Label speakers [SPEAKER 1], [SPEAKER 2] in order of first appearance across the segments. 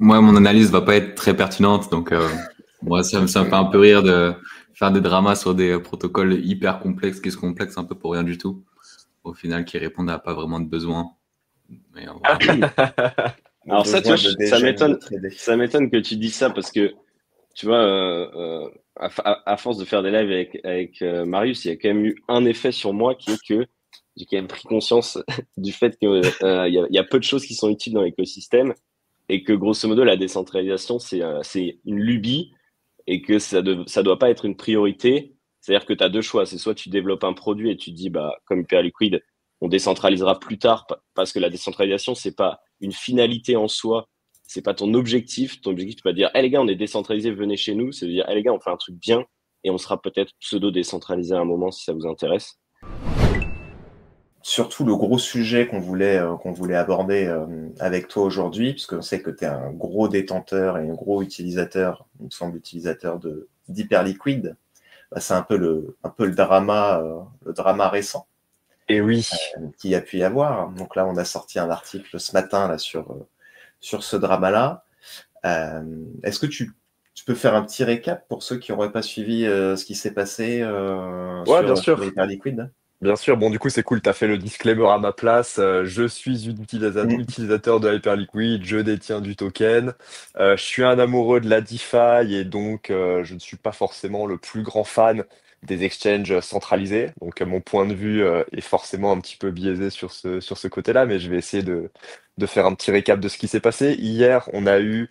[SPEAKER 1] Moi, mon analyse va pas être très pertinente, donc moi, ça me fait un peu rire de faire des dramas sur des protocoles hyper complexes qui se complexent un peu pour rien du tout, au final, qui répondent à pas vraiment de besoins. Mais voilà.
[SPEAKER 2] Oui, le
[SPEAKER 3] Alors ça, tu vois,
[SPEAKER 2] besoin de
[SPEAKER 3] ça
[SPEAKER 2] dégène de
[SPEAKER 3] m'étonne,
[SPEAKER 2] trader.
[SPEAKER 3] ça m'étonne que tu dises ça parce que, tu vois, à force de faire des lives avec Marius, il y a quand même eu un effet sur moi qui est que j'ai quand même pris conscience du fait que il y a peu de choses qui sont utiles dans l'écosystème et que grosso modo la décentralisation c'est une lubie et que ça doit pas être une priorité. C'est-à-dire que tu as deux choix. C'est soit tu développes un produit et tu te dis, bah, comme Hyperliquid, on décentralisera plus tard parce que la décentralisation, c'est pas une finalité en soi. C'est pas ton objectif. Ton objectif, tu vas dire, hey, les gars, on est décentralisé, venez chez nous. C'est de dire, hey, les gars, on fait un truc bien et on sera peut-être pseudo-décentralisé à un moment si ça vous intéresse.
[SPEAKER 2] Surtout le gros sujet qu'on voulait aborder avec toi aujourd'hui, puisqu'on sait que tu es un gros détenteur et un gros utilisateur, il me semble, utilisateur d'Hyperliquid, bah, c'est un peu le drama récent
[SPEAKER 4] Et oui.
[SPEAKER 2] qu'il y a pu y avoir. Donc là, on a sorti un article ce matin là, sur ce drama-là. Est-ce que tu peux faire un petit récap pour ceux qui n'auraient pas suivi ce qui s'est passé
[SPEAKER 4] Ouais, bien
[SPEAKER 2] sur
[SPEAKER 4] sûr.
[SPEAKER 2] Hyperliquid?
[SPEAKER 4] Bien sûr, bon du coup c'est cool, t'as fait le disclaimer à ma place. Je suis
[SPEAKER 2] Mm.
[SPEAKER 4] utilisateur de Hyperliquid, je détiens du token. Je suis un amoureux de la DeFi et donc je ne suis pas forcément le plus grand fan des exchanges centralisés. Donc mon point de vue est forcément un petit peu biaisé sur ce côté-là, mais je vais essayer de faire un petit récap de ce qui s'est passé. Hier, on a eu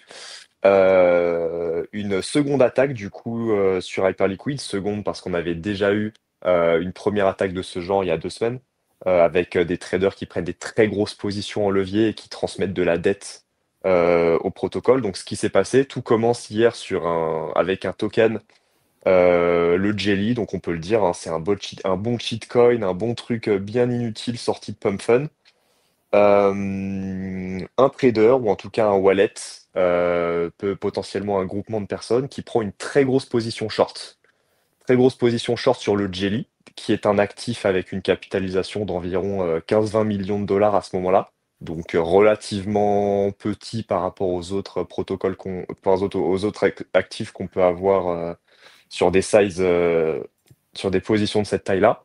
[SPEAKER 4] une seconde attaque du coup sur Hyperliquid, seconde parce qu'on avait déjà eu une première attaque de ce genre il y a 2 semaines, avec des traders qui prennent des très grosses positions en levier et qui transmettent de la dette au protocole. Donc ce qui s'est passé, tout commence hier avec un token, le Jelly, donc on peut le dire, hein, c'est un bon cheat coin, un bon truc bien inutile sorti de Pump Fun. Un trader, ou en tout cas un wallet, peut potentiellement un groupement de personnes qui prend une très grosse position short. Très grosse position short sur le Jelly, qui est un actif avec une capitalisation d'environ 15-20 millions de dollars à ce moment-là. Donc relativement petit par rapport aux autres protocoles aux autres actifs qu'on peut avoir sur des sizes, sur des positions de cette taille-là.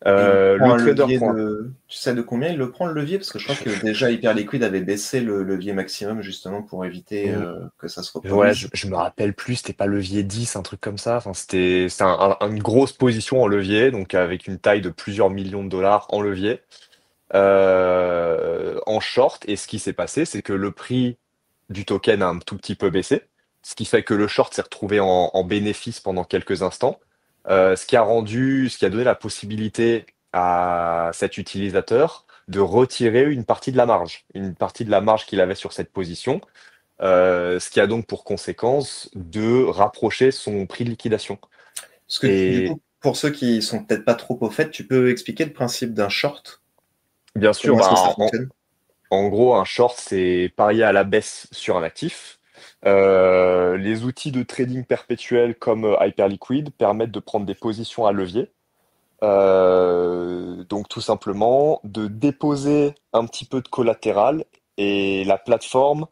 [SPEAKER 2] Et il prend
[SPEAKER 4] Le
[SPEAKER 2] un
[SPEAKER 4] trader
[SPEAKER 2] levier
[SPEAKER 4] prend
[SPEAKER 2] de... Tu sais de combien il le prend, le levier? Parce que je crois que déjà Hyperliquid avait baissé le levier maximum justement pour éviter
[SPEAKER 4] un-
[SPEAKER 2] que ça se
[SPEAKER 4] Ouais,
[SPEAKER 2] reproduise.
[SPEAKER 4] je me rappelle plus, c'était pas levier 10, un truc comme ça. Enfin, c'était une grosse position en levier, donc avec une taille de plusieurs millions de dollars en levier, en short. Et ce qui s'est passé, c'est que le prix du token a un tout petit peu baissé, ce qui fait que le short s'est retrouvé en bénéfice pendant quelques instants, ce qui a donné la possibilité à cet utilisateur de retirer une partie de la marge qu'il avait sur cette position, ce qui a donc pour conséquence de rapprocher son prix de liquidation.
[SPEAKER 2] Parce que du
[SPEAKER 4] Et
[SPEAKER 2] coup, pour ceux qui sont peut-être pas trop au fait, tu peux expliquer le principe d'un short?
[SPEAKER 4] bien sûr,
[SPEAKER 2] Comment est-ce que ça
[SPEAKER 4] bah,
[SPEAKER 2] fonctionne?
[SPEAKER 4] en gros, un short, c'est parier à la baisse sur un actif. Les outils de trading perpétuel comme Hyperliquid permettent de prendre des positions à levier. Donc tout simplement de déposer un petit peu de collatéral et la plateforme,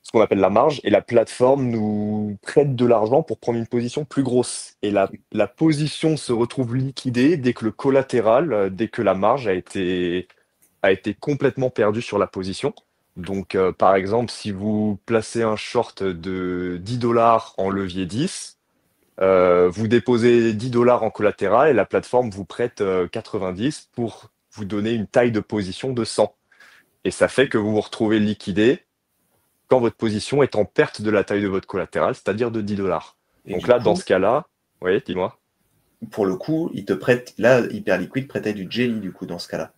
[SPEAKER 4] ce qu'on appelle la marge, et la plateforme nous prête de l'argent pour prendre une position plus grosse. Et la position se retrouve liquidée dès que le collatéral, dès que la marge a été complètement perdue sur la position. Donc, par exemple, si vous placez un short de 10 dollars en levier 10, vous déposez 10 dollars en collatéral et la plateforme vous prête 90 pour vous donner une taille de position de 100. Et ça fait que vous vous retrouvez liquidé quand votre position est en perte de la taille de votre collatéral, c'est-à-dire de 10 dollars.
[SPEAKER 2] Et
[SPEAKER 4] Donc
[SPEAKER 2] du
[SPEAKER 4] là, dans
[SPEAKER 2] coup,
[SPEAKER 4] ce cas-là, oui, dis-moi.
[SPEAKER 2] pour le coup, il te prête, là, Hyperliquid prêtait du jelly du coup dans ce cas-là.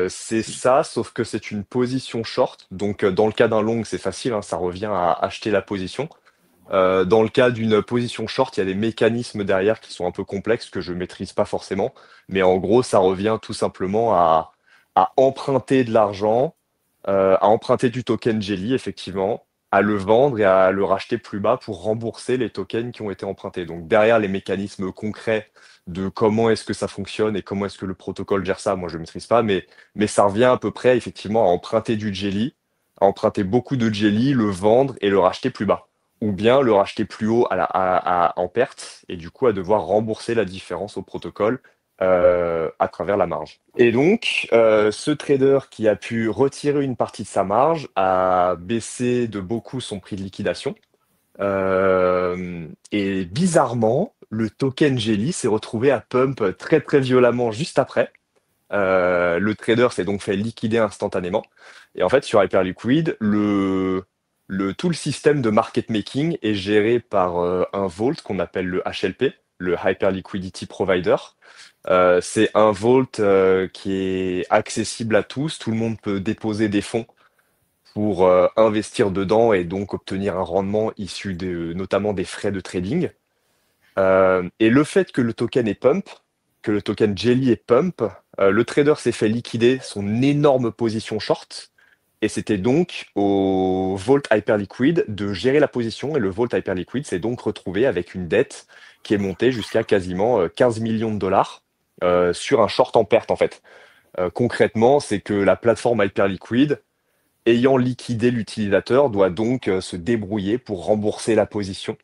[SPEAKER 4] C'est ça, sauf que c'est une position short. Donc dans le cas d'un long, c'est facile, hein, ça revient à acheter la position. Dans le cas d'une position short, il y a des mécanismes derrière qui sont un peu complexes que je maîtrise pas forcément. Mais en gros, ça revient tout simplement à emprunter de l'argent, à emprunter du token Jelly, effectivement, à le vendre et à le racheter plus bas pour rembourser les tokens qui ont été empruntés. Donc derrière les mécanismes concrets de comment est-ce que ça fonctionne et comment est-ce que le protocole gère ça, moi je ne maîtrise pas, mais ça revient à peu près effectivement à emprunter du Jelly à emprunter beaucoup de jelly, le vendre et le racheter plus bas. Ou bien le racheter plus haut en perte et du coup à devoir rembourser la différence au protocole à travers la marge. Et donc, ce trader qui a pu retirer une partie de sa marge a baissé de beaucoup son prix de liquidation. Et bizarrement, le token Jelly s'est retrouvé à pump très très violemment juste après. Le trader s'est donc fait liquider instantanément. Et en fait, sur Hyperliquid, tout le système de market making est géré par un vault qu'on appelle le HLP, le Hyper Liquidity Provider. C'est un vault qui est accessible à tous. Tout le monde peut déposer des fonds pour investir dedans et donc obtenir un rendement issu notamment des frais de trading. Et le fait que le token est pump, que le token Jelly est pump, le trader s'est fait liquider son énorme position short. Et c'était donc au Vault Hyperliquid de gérer la position. Et le Vault Hyperliquid s'est donc retrouvé avec une dette qui est montée jusqu'à quasiment 15 millions de dollars sur un short en perte en fait. Concrètement, c'est que la plateforme Hyperliquid, ayant liquidé l'utilisateur, doit donc se débrouiller pour rembourser la position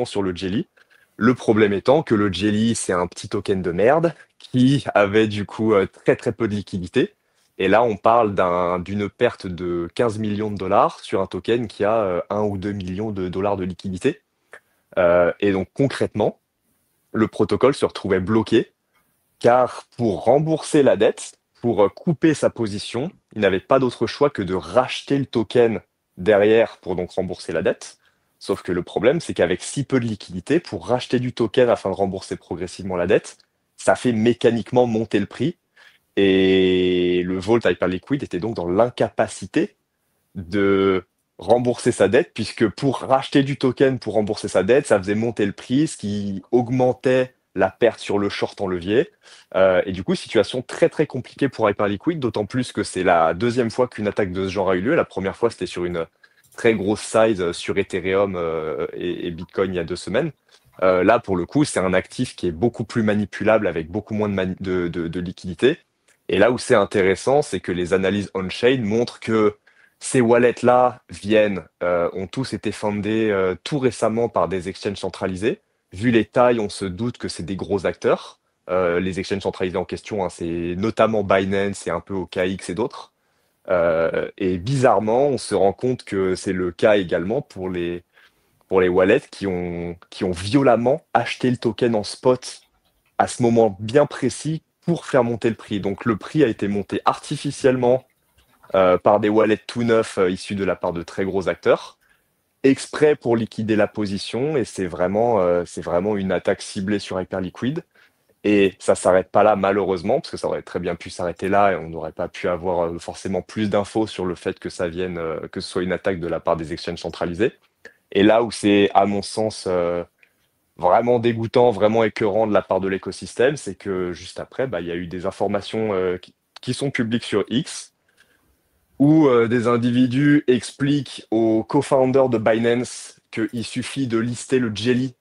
[SPEAKER 4] sur le Jelly. Le problème étant que le Jelly, c'est un petit token de merde qui avait du coup très très peu de liquidité. Et là, on parle d'une perte de 15 millions de dollars sur un token qui a 1 ou 2 millions de dollars de liquidité. Et donc concrètement, le protocole se retrouvait bloqué car pour rembourser la dette, pour couper sa position, il n'avait pas d'autre choix que de racheter le token derrière pour donc rembourser la dette. Sauf que le problème, c'est qu'avec si peu de liquidité, pour racheter du token afin de rembourser progressivement la dette, ça fait mécaniquement monter le prix. Et le Vault Hyperliquid était donc dans l'incapacité de rembourser sa dette, puisque pour racheter du token pour rembourser sa dette, ça faisait monter le prix, ce qui augmentait la perte sur le short en levier. Et du coup, situation très très compliquée pour Hyperliquid, d'autant plus que c'est la deuxième fois qu'une attaque de ce genre a eu lieu. La première fois, c'était sur une très grosse size sur Ethereum et Bitcoin il y a 2 semaines. Là, pour le coup, c'est un actif qui est beaucoup plus manipulable avec beaucoup moins de liquidité. Et là où c'est intéressant, c'est que les analyses on-chain montrent que ces wallets-là ont tous été fundés tout récemment par des exchanges centralisés. Vu les tailles, on se doute que c'est des gros acteurs. Les exchanges centralisés en question, hein, c'est notamment Binance et un peu OKX et d'autres. Et bizarrement, on se rend compte que c'est le cas également pour les wallets qui ont violemment acheté le token en spot à ce moment bien précis pour faire monter le prix. Donc le prix a été monté artificiellement par des wallets tout neufs issus de la part de très gros acteurs, exprès pour liquider la position, et c'est vraiment une attaque ciblée sur Hyperliquid. Et ça s'arrête pas là, malheureusement, parce que ça aurait très bien pu s'arrêter là et on n'aurait pas pu avoir forcément plus d'infos sur le fait que que ce soit une attaque de la part des exchanges centralisés. Et là où c'est, à mon sens, vraiment dégoûtant, vraiment écœurant de la part de l'écosystème, c'est que juste après, il y a eu des informations qui sont publiques sur X, où des individus expliquent aux co-founders de Binance qu'il suffit de lister le Jelly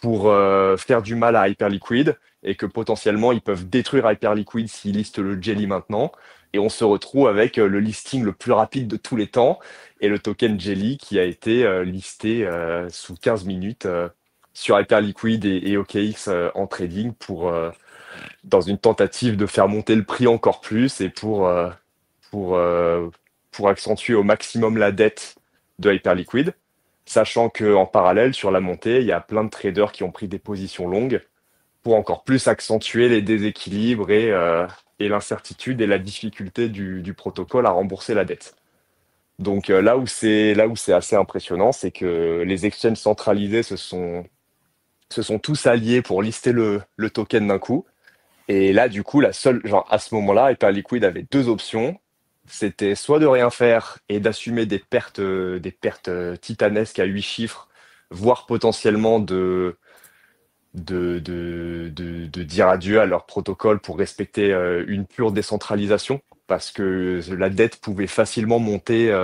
[SPEAKER 4] pour faire du mal à Hyperliquid et que potentiellement ils peuvent détruire Hyperliquid s'ils listent le Jelly maintenant. Et on se retrouve avec le listing le plus rapide de tous les temps et le token Jelly qui a été listé sous 15 minutes sur Hyperliquid et OKX en trading dans une tentative de faire monter le prix encore plus et pour, pour accentuer au maximum la dette de Hyperliquid. Sachant qu'en parallèle, sur la montée, il y a plein de traders qui ont pris des positions longues pour encore plus accentuer les déséquilibres et l'incertitude et la difficulté du protocole à rembourser la dette. Donc là où c'est assez impressionnant, c'est que les exchanges centralisés se sont tous alliés pour lister le token d'un coup. Et là, du coup, à ce moment-là, Hyperliquid avait deux options. C'était soit de rien faire et d'assumer des pertes titanesques à 8 chiffres, voire potentiellement de dire adieu à leur protocole pour respecter une pure décentralisation, parce que la dette pouvait facilement monter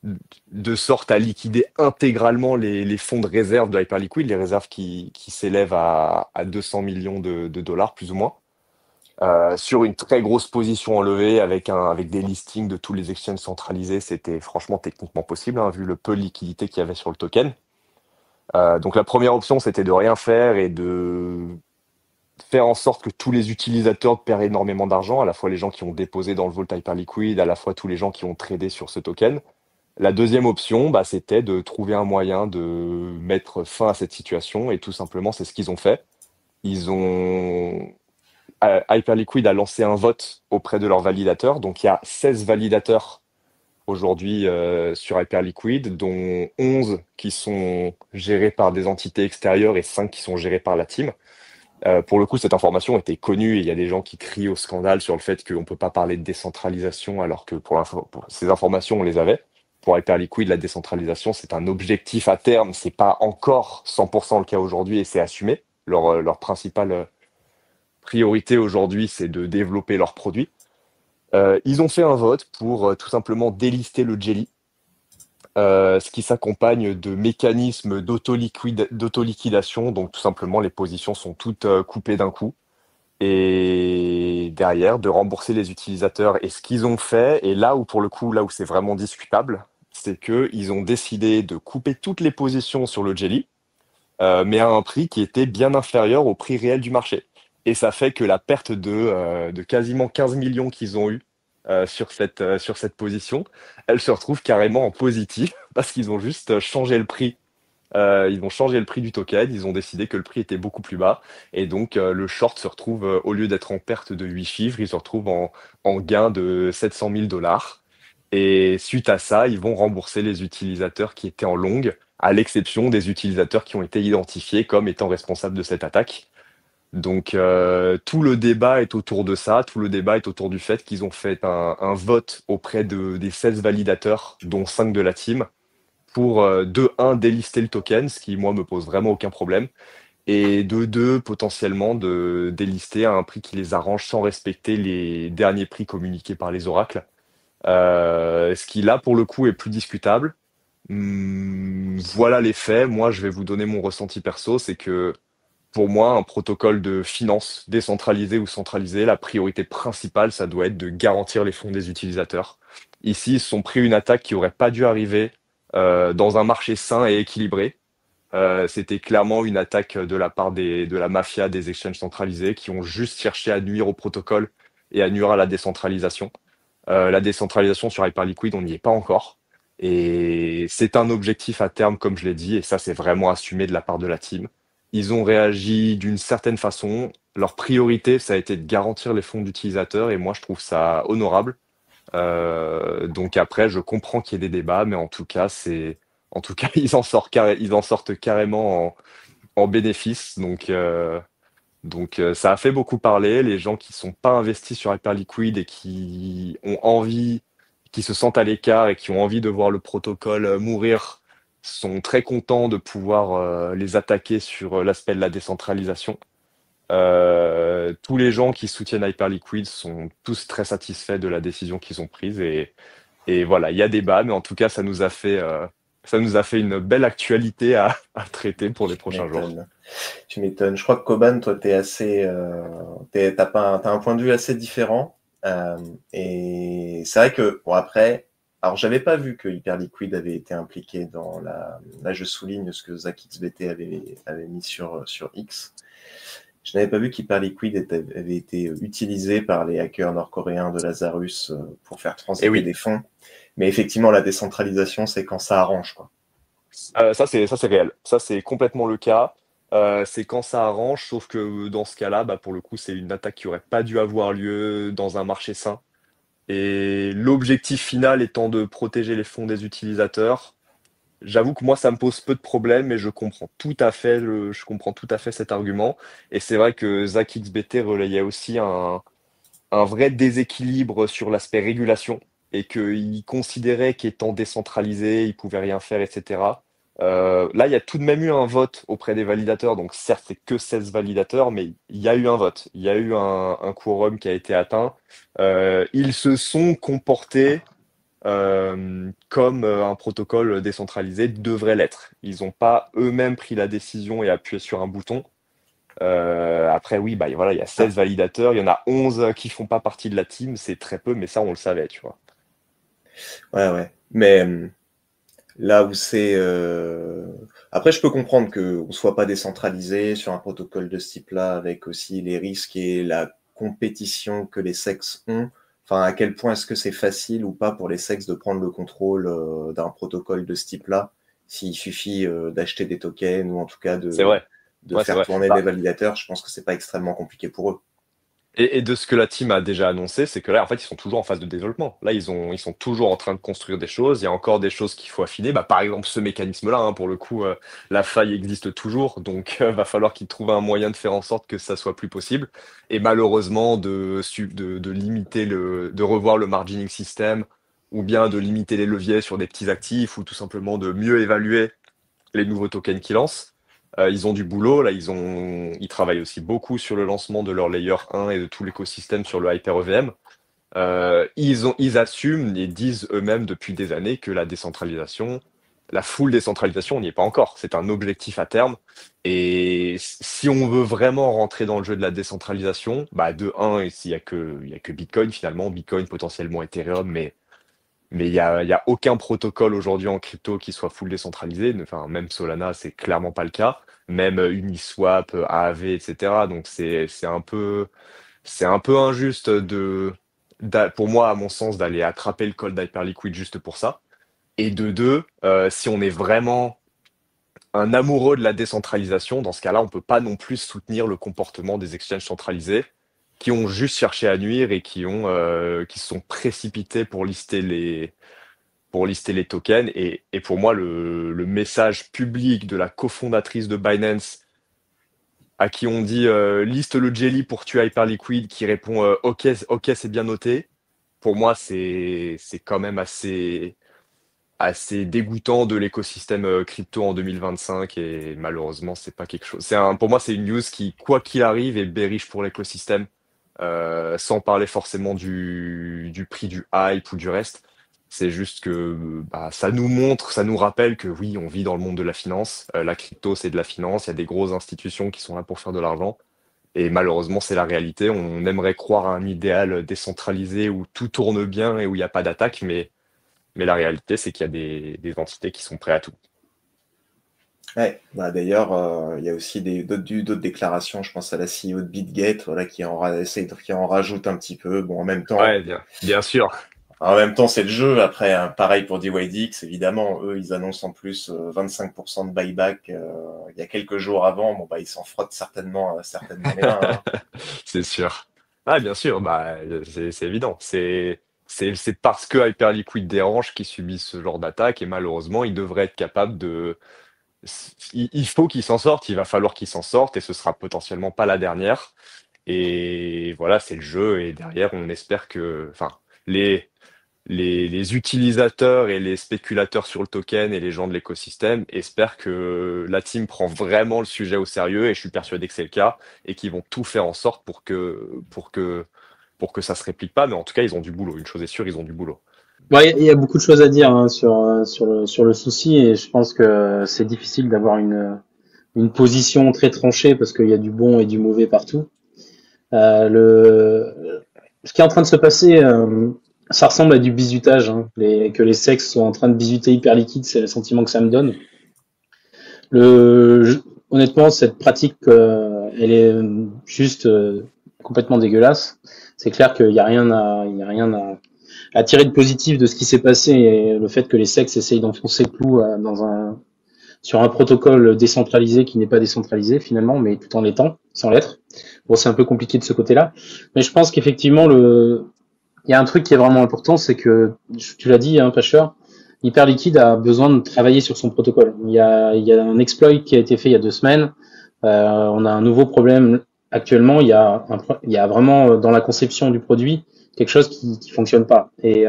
[SPEAKER 4] de sorte à liquider intégralement les fonds de réserve de Hyperliquid, les réserves qui s'élèvent à 200 millions de dollars plus ou moins. sur une très grosse position enlevée avec des listings de tous les exchanges centralisés. C'était franchement techniquement possible, hein, vu le peu de liquidité qu'il y avait sur le token. Donc la première option, c'était de rien faire et de faire en sorte que tous les utilisateurs perdent énormément d'argent, à la fois les gens qui ont déposé dans le Vault Hyperliquid, à la fois tous les gens qui ont tradé sur ce token. La deuxième option, bah, c'était de trouver un moyen de mettre fin à cette situation, et tout simplement, c'est ce qu'ils ont fait. Ils ont Hyperliquid a lancé un vote auprès de leurs validateurs, donc il y a 16 validateurs aujourd'hui sur Hyperliquid, dont 11 qui sont gérés par des entités extérieures et 5 qui sont gérés par la team. Pour le coup, cette information était connue et il y a des gens qui crient au scandale sur le fait qu'on ne peut pas parler de décentralisation alors que pour ces informations, on les avait. Pour Hyperliquid, la décentralisation, c'est un objectif à terme. C'est pas encore 100% le cas aujourd'hui et c'est assumé. Leur principale priorité aujourd'hui, c'est de développer leurs produits. Ils ont fait un vote pour tout simplement délister le Jelly, ce qui s'accompagne de mécanismes d'autoliquidation. Donc tout simplement, les positions sont toutes coupées d'un coup. Et derrière, de rembourser les utilisateurs. Et ce qu'ils ont fait, et là où pour le coup, là où c'est vraiment discutable, c'est qu'ils ont décidé de couper toutes les positions sur le Jelly, mais à un prix qui était bien inférieur au prix réel du marché. Et ça fait que la perte de quasiment 15 millions qu'ils ont eu sur cette position, elle se retrouve carrément en positif parce qu'ils ont juste changé le prix. Ils ont changé le prix du token, ils ont décidé que le prix était beaucoup plus bas. Et donc le short se retrouve, au lieu d'être en perte de 8 chiffres, il se retrouve en gain de 700 000 dollars. Et suite à ça, ils vont rembourser les utilisateurs qui étaient en longue, à l'exception des utilisateurs qui ont été identifiés comme étant responsables de cette attaque. Donc tout le débat est autour de ça, tout le débat est autour du fait qu'ils ont fait un vote auprès des 16 validateurs, dont 5 de la team, pour de 1 délister le token, ce qui moi me pose vraiment aucun problème, et de 2 potentiellement de délister à un prix qui les arrange sans respecter les derniers prix communiqués par les oracles. Ce qui là pour le coup est plus discutable. Voilà les faits. Moi je vais vous donner mon ressenti perso, c'est que pour moi, un protocole de finance décentralisé ou centralisé, la priorité principale, ça doit être de garantir les fonds des utilisateurs. Ici, ils se sont pris une attaque qui aurait pas dû arriver dans un marché sain et équilibré. C'était clairement une attaque de la part de la mafia des exchanges centralisés qui ont juste cherché à nuire au protocole et à nuire à la décentralisation. La décentralisation sur Hyperliquid, on n'y est pas encore. Et c'est un objectif à terme, comme je l'ai dit, et ça, c'est vraiment assumé de la part de la team. Ils ont réagi d'une certaine façon. Leur priorité, ça a été de garantir les fonds d'utilisateurs, et moi, je trouve ça honorable. Donc après, je comprends qu'il y ait des débats, mais en tout cas, ils en sortent carrément en bénéfice. Donc ça a fait beaucoup parler. Les gens qui sont pas investis sur Hyperliquid et qui ont envie, qui se sentent à l'écart et qui ont envie de voir le protocole mourir, sont très contents de pouvoir les attaquer sur l'aspect de la décentralisation. Tous les gens qui soutiennent Hyperliquid sont tous très satisfaits de la décision qu'ils ont prise et voilà, il y a débat, mais en tout cas, ça nous a fait une belle actualité à traiter pour les prochains jours.
[SPEAKER 2] Tu m'étonnes. Je crois que Koban, toi, t'as un point de vue assez différent. Et c'est vrai que, bon, après, alors j'avais pas vu que Hyperliquid avait été impliqué dans là, je souligne ce que ZachXBT avait mis sur X. Je n'avais pas vu qu'Hyperliquid avait été utilisé par les hackers nord-coréens de Lazarus pour faire transiter des fonds. Mais effectivement, la décentralisation, c'est quand ça arrange, quoi.
[SPEAKER 4] Ça, c'est réel. Ça, c'est complètement le cas. C'est quand ça arrange, sauf que dans ce cas-là, bah, pour le coup, c'est une attaque qui aurait pas dû avoir lieu dans un marché sain. Et l'objectif final étant de protéger les fonds des utilisateurs, j'avoue que moi, ça me pose peu de problèmes, mais je comprends tout à fait cet argument. Et c'est vrai que ZachXBT relayait aussi un vrai déséquilibre sur l'aspect régulation et qu'il considérait qu'étant décentralisé, il pouvait rien faire, etc. Là, il y a tout de même eu un vote auprès des validateurs. Donc, certes, c'est que 16 validateurs, mais il y a eu un vote. Il y a eu un quorum qui a été atteint. Ils se sont comportés comme un protocole décentralisé devrait l'être. Ils n'ont pas eux-mêmes pris la décision et appuyé sur un bouton. Après, oui, bah, voilà, il y a 16 validateurs, il y en a 11 qui font pas partie de la team, c'est très peu, mais ça, on le savait, tu vois.
[SPEAKER 2] Ouais. Mais là où c'est... Après, je peux comprendre qu'on ne soit pas décentralisé sur un protocole de ce type-là, avec aussi les risques et la compétition que les sexes ont. Enfin, à quel point est-ce que c'est facile ou pas pour les sexes de prendre le contrôle d'un protocole de ce type-là, s'il suffit d'acheter des tokens ou en tout cas
[SPEAKER 4] C'est vrai.
[SPEAKER 2] de
[SPEAKER 4] Ouais, c'est
[SPEAKER 2] faire
[SPEAKER 4] vrai.
[SPEAKER 2] tourner
[SPEAKER 4] Bah,
[SPEAKER 2] des validateurs. Je pense que c'est pas extrêmement compliqué pour eux.
[SPEAKER 4] et de ce que la team a déjà annoncé, c'est que là, en fait, ils sont toujours en phase de développement. Là, ils sont toujours en train de construire des choses. Il y a encore des choses qu'il faut affiner. Bah, par exemple, ce mécanisme-là, hein, pour le coup, la faille existe toujours. Donc, va falloir qu'ils trouvent un moyen de faire en sorte que ça soit plus possible. Et malheureusement, de limiter de revoir le margining system ou bien de limiter les leviers sur des petits actifs ou tout simplement de mieux évaluer les nouveaux tokens qu'ils lancent. Ils ont du boulot, là, ils travaillent aussi beaucoup sur le lancement de leur layer 1 et de tout l'écosystème sur le Hyper EVM. Ils assument et disent eux-mêmes depuis des années que la décentralisation, la full décentralisation, on n'y est pas encore. C'est un objectif à terme. Et si on veut vraiment rentrer dans le jeu de la décentralisation, bah de un, il y a que Bitcoin finalement, Bitcoin potentiellement Ethereum, mais il y a aucun protocole aujourd'hui en crypto qui soit full décentralisé. Enfin, même Solana, c'est clairement pas le cas. Même Uniswap, Aave, etc. Donc c'est un peu injuste pour moi, à mon sens, d'aller attraper le col d'Hyperliquid juste pour ça. Et de deux, si on est vraiment un amoureux de la décentralisation, dans ce cas-là, on peut pas non plus soutenir le comportement des exchanges centralisés qui ont juste cherché à nuire et qui se sont précipités pour lister les tokens. Et pour moi, le message public de la cofondatrice de Binance à qui on dit liste le jelly pour tuer Hyperliquid qui répond OK, OK, c'est bien noté. Pour moi, c'est quand même assez dégoûtant de l'écosystème crypto en 2025 et malheureusement, c'est pas quelque chose. Pour moi, c'est une news qui, quoi qu'il arrive, est bearish pour l'écosystème, sans parler forcément du prix du hype ou du reste. C'est juste que bah, ça nous montre, ça nous rappelle que oui, on vit dans le monde de la finance. La crypto, c'est de la finance. Il y a des grosses institutions qui sont là pour faire de l'argent. Et malheureusement, c'est la réalité. On aimerait croire à un idéal décentralisé où tout tourne bien et où il n'y a pas d'attaque, mais la réalité, c'est qu'il y a des entités qui sont prêtes à tout.
[SPEAKER 2] Ouais, bah d'ailleurs, il y a aussi d'autres déclarations. Je pense à la CEO de BitGate, voilà, qui en rajoute un petit peu. Bon,
[SPEAKER 4] Ouais, bien sûr.
[SPEAKER 2] en même temps, c'est le jeu. Après, hein, pareil pour DYDX, évidemment, eux, ils annoncent en plus 25% de buyback il y a quelques jours avant. Bon, bah, ils s'en frottent certainement les mains, hein.
[SPEAKER 4] C'est sûr. Ah, bien sûr, bah, c'est évident. C'est parce que Hyperliquid dérange qu'ils subissent ce genre d'attaque et malheureusement, ils devraient être capables de. Il faut qu'ils s'en sortent, il va falloir qu'ils s'en sortent et ce sera potentiellement pas la dernière. Et voilà, c'est le jeu et derrière, on espère que. Enfin, les, les utilisateurs et les spéculateurs sur le token et les gens de l'écosystème espèrent que la team prend vraiment le sujet au sérieux et je suis persuadé que c'est le cas et qu'ils vont tout faire en sorte pour que ça se réplique pas. Mais en tout cas, ils ont du boulot. Une chose est sûre, ils ont du boulot.
[SPEAKER 5] Ouais, il y a beaucoup de choses à dire hein, sur le souci et je pense que c'est difficile d'avoir une position très tranchée parce qu'il y a du bon et du mauvais partout. Ce qui est en train de se passer, ça ressemble à du bizutage. Hein. Que les sexes sont en train de bisuter hyper liquide, c'est le sentiment que ça me donne. Honnêtement, cette pratique, elle est juste complètement dégueulasse. C'est clair qu'il y a rien à tirer de positif de ce qui s'est passé et le fait que les sexes essayent d'enfoncer le clou sur un protocole décentralisé qui n'est pas décentralisé finalement, mais tout en l'étant, sans l'être. Bon, c'est un peu compliqué de ce côté-là, mais je pense qu'effectivement il y a un truc qui est vraiment important, c'est que tu l'as dit, hein, Pêcheur, Hyperliquid a besoin de travailler sur son protocole. Il y a un exploit qui a été fait il y a 2 semaines. On a un nouveau problème actuellement. Il y a vraiment dans la conception du produit quelque chose qui fonctionne pas. Et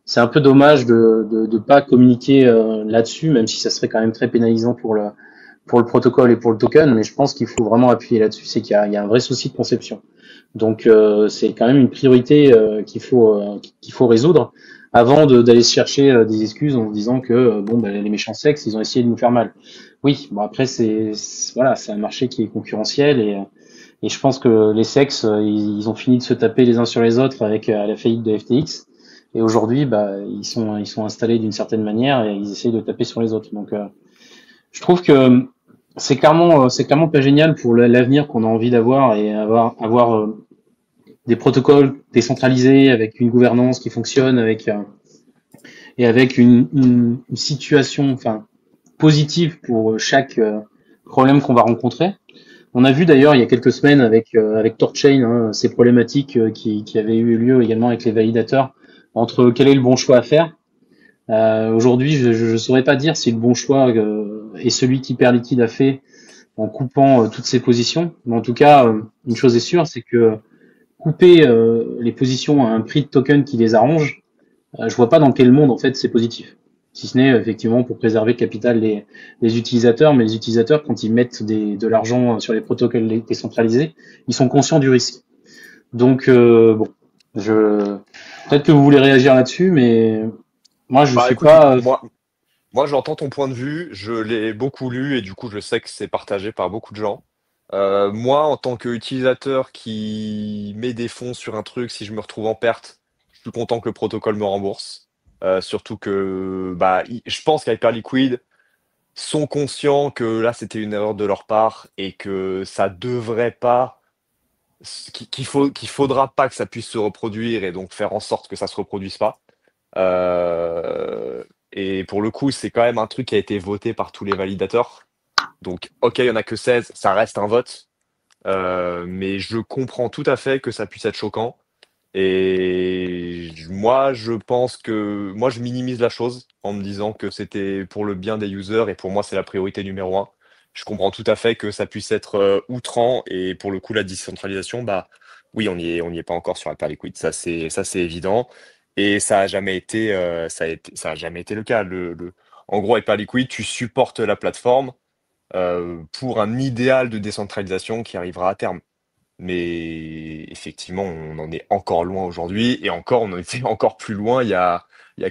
[SPEAKER 5] c'est un peu dommage de pas communiquer là-dessus, même si ça serait quand même très pénalisant pour le protocole et pour le token. Mais je pense qu'il faut vraiment appuyer là-dessus, c'est qu'il y a un vrai souci de conception. Donc c'est quand même une priorité qu'il faut résoudre. avant d'aller se chercher des excuses en se disant que les méchants sexes, ils ont essayé de nous faire mal. Oui, bon après voilà, c'est un marché qui est concurrentiel et je pense que les sexes, ils ont fini de se taper les uns sur les autres avec la faillite de FTX. Et aujourd'hui, ils sont installés d'une certaine manière et ils essayent de taper sur les autres. Donc, je trouve que c'est clairement pas génial pour l'avenir qu'on a envie d'avoir et avoir des protocoles décentralisés avec une gouvernance qui fonctionne, et avec une situation, enfin, positive pour chaque problème qu'on va rencontrer. On a vu d'ailleurs il y a quelques semaines avec Torchain, hein, ces problématiques qui avaient eu lieu également avec les validateurs entre quel est le bon choix à faire. Aujourd'hui, je saurais pas dire si le bon choix est celui qu'Hyper Liquide a fait en coupant toutes ses positions. Mais en tout cas, une chose est sûre, c'est que couper les positions à un prix de token qui les arrange, je vois pas dans quel monde en fait c'est positif. Si ce n'est effectivement pour préserver le capital des utilisateurs, mais les utilisateurs quand ils mettent de l'argent sur les protocoles décentralisés, ils sont conscients du risque. Donc bon, peut-être que vous voulez réagir là-dessus, mais moi je suis
[SPEAKER 4] Écoute,
[SPEAKER 5] pas.
[SPEAKER 4] moi, j'entends ton point de vue, je l'ai beaucoup lu et du coup, je sais que c'est partagé par beaucoup de gens. Moi, en tant qu'utilisateur qui met des fonds sur un truc, si je me retrouve en perte, je suis content que le protocole me rembourse. Surtout que je pense qu'Hyperliquid sont conscients que là, c'était une erreur de leur part et que ça devrait pas, qu'il faudra pas que ça puisse se reproduire et donc faire en sorte que ça se reproduise pas. Et pour le coup, c'est quand même un truc qui a été voté par tous les validateurs. Donc, ok, il n'y en a que 16, ça reste un vote. Mais je comprends tout à fait que ça puisse être choquant. Et moi, je minimise la chose en me disant que c'était pour le bien des users et pour moi, c'est la priorité numéro un. Je comprends tout à fait que ça puisse être outrant et pour le coup, la décentralisation, oui, on n'y est pas encore sur Hyperliquid. Ça, c'est évident. Et ça a jamais été, ça a jamais été le cas. En gros, Hyperliquid, tu supportes la plateforme pour un idéal de décentralisation qui arrivera à terme. Mais effectivement, on en est encore loin aujourd'hui, et encore, on en était encore plus loin il y a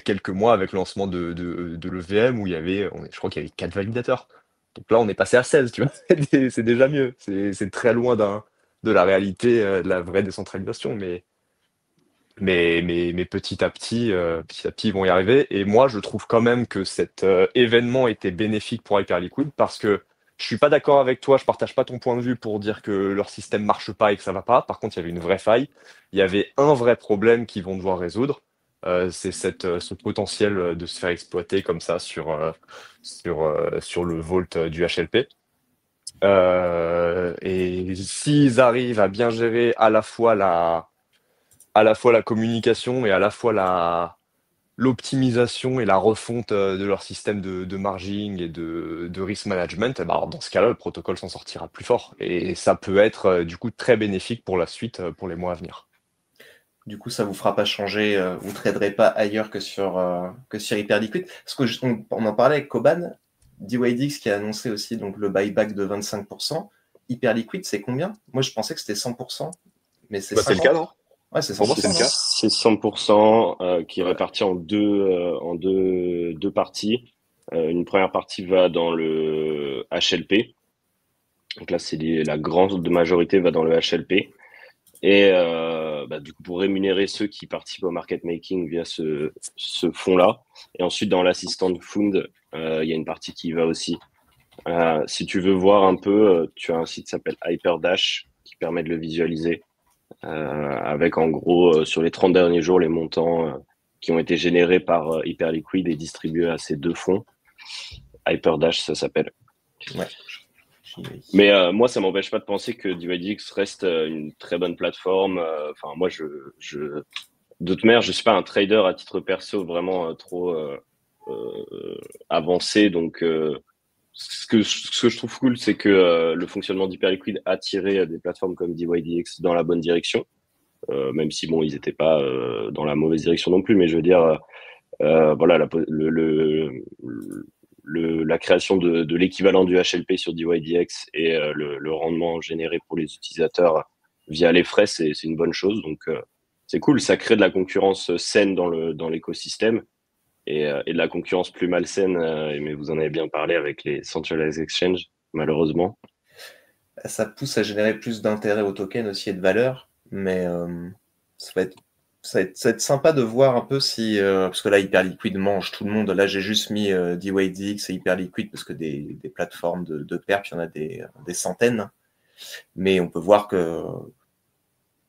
[SPEAKER 4] quelques mois avec le lancement de l'EVM où je crois qu'il y avait 4 validateurs. Donc là, on est passé à 16, tu vois. C'est déjà mieux. C'est très loin de la réalité, de la vraie décentralisation. Mais petit à petit, ils vont y arriver. Et moi, je trouve quand même que cet événement était bénéfique pour Hyperliquid parce que je suis pas d'accord avec toi, je partage pas ton point de vue pour dire que leur système marche pas et que ça va pas. Par contre, il y avait une vraie faille. Il y avait un vrai problème qu'ils vont devoir résoudre. C'est ce potentiel de se faire exploiter comme ça sur le vault du HLP. Et s'ils arrivent à bien gérer à la fois la communication et à la fois l'optimisation et la refonte de leur système de margin et de risk management, alors dans ce cas-là, le protocole s'en sortira plus fort. Et ça peut être du coup très bénéfique pour la suite, pour les mois à venir.
[SPEAKER 2] Du coup, ça vous fera pas changer, vous ne traderez pas ailleurs que sur Hyperliquid. Parce que on en parlait avec Koban, DYDX qui a annoncé aussi donc, le buyback de 25%. Hyperliquid, c'est combien? Moi, je pensais que c'était 100%. Mais c'est
[SPEAKER 4] le cas, non?
[SPEAKER 2] Ouais, c'est
[SPEAKER 4] Pour moi,
[SPEAKER 2] 100%.
[SPEAKER 4] c'est le cas.
[SPEAKER 3] C'est 100% qui est réparti en deux parties. Une première partie va dans le HLP. Donc là, la grande majorité va dans le HLP. Et du coup, pour rémunérer ceux qui participent au market making via ce fonds-là. Et ensuite, dans l'assistant fund, il y a une partie qui va aussi. Si tu veux voir un peu, tu as un site qui s'appelle HyperDash qui permet de le visualiser. Avec en gros sur les 30 derniers jours les montants qui ont été générés par Hyperliquid et distribués à ces deux fonds. HyperDash, ça s'appelle.
[SPEAKER 2] Ouais.
[SPEAKER 3] Mais moi, ça m'empêche pas de penser que DYDX reste une très bonne plateforme. Enfin, moi, de toute manière, je suis pas un trader à titre perso vraiment trop avancé, donc ce que je trouve cool, c'est que le fonctionnement d'Hyperliquid a tiré des plateformes comme DYDX dans la bonne direction, même si bon, ils n'étaient pas dans la mauvaise direction non plus. Mais je veux dire, voilà, la création de l'équivalent du HLP sur DYDX et le rendement généré pour les utilisateurs via les frais, c'est une bonne chose. Donc c'est cool, ça crée de la concurrence saine dans l'écosystème et de la concurrence plus malsaine, mais vous en avez bien parlé avec les centralized exchange, malheureusement.
[SPEAKER 2] Ça pousse à générer plus d'intérêt au token aussi et de valeur, mais ça va être sympa de voir un peu si, parce que là, Hyperliquid mange tout le monde. Là, j'ai juste mis DYDX et Hyperliquid parce que des plateformes de perp, il y en a des centaines. Mais on peut voir que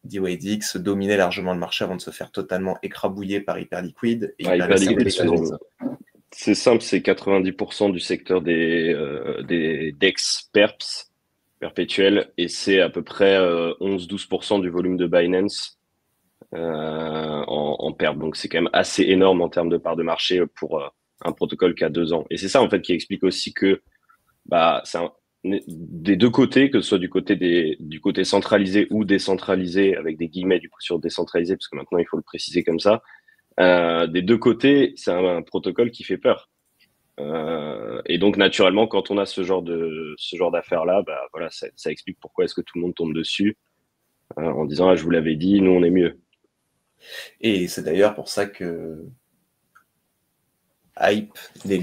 [SPEAKER 2] DYDX dominait largement le marché avant de se faire totalement écrabouiller par Hyperliquid. Et
[SPEAKER 3] Hyperliquid, c'est simple, c'est 90% du secteur des DEX perps perpétuels et c'est à peu près 11-12% du volume de Binance en perp. Donc c'est quand même assez énorme en termes de part de marché pour un protocole qui a 2 ans. Et c'est ça en fait qui explique aussi que des deux côtés, que ce soit du côté centralisé ou décentralisé, avec des guillemets du coup sur décentralisé, parce que maintenant il faut le préciser comme ça, des deux côtés, c'est un protocole qui fait peur. Et donc naturellement, quand on a ce genre d'affaires là, voilà, ça explique pourquoi est-ce que tout le monde tombe dessus en disant je vous l'avais dit, nous on est mieux.
[SPEAKER 2] Et c'est d'ailleurs pour ça que Hype est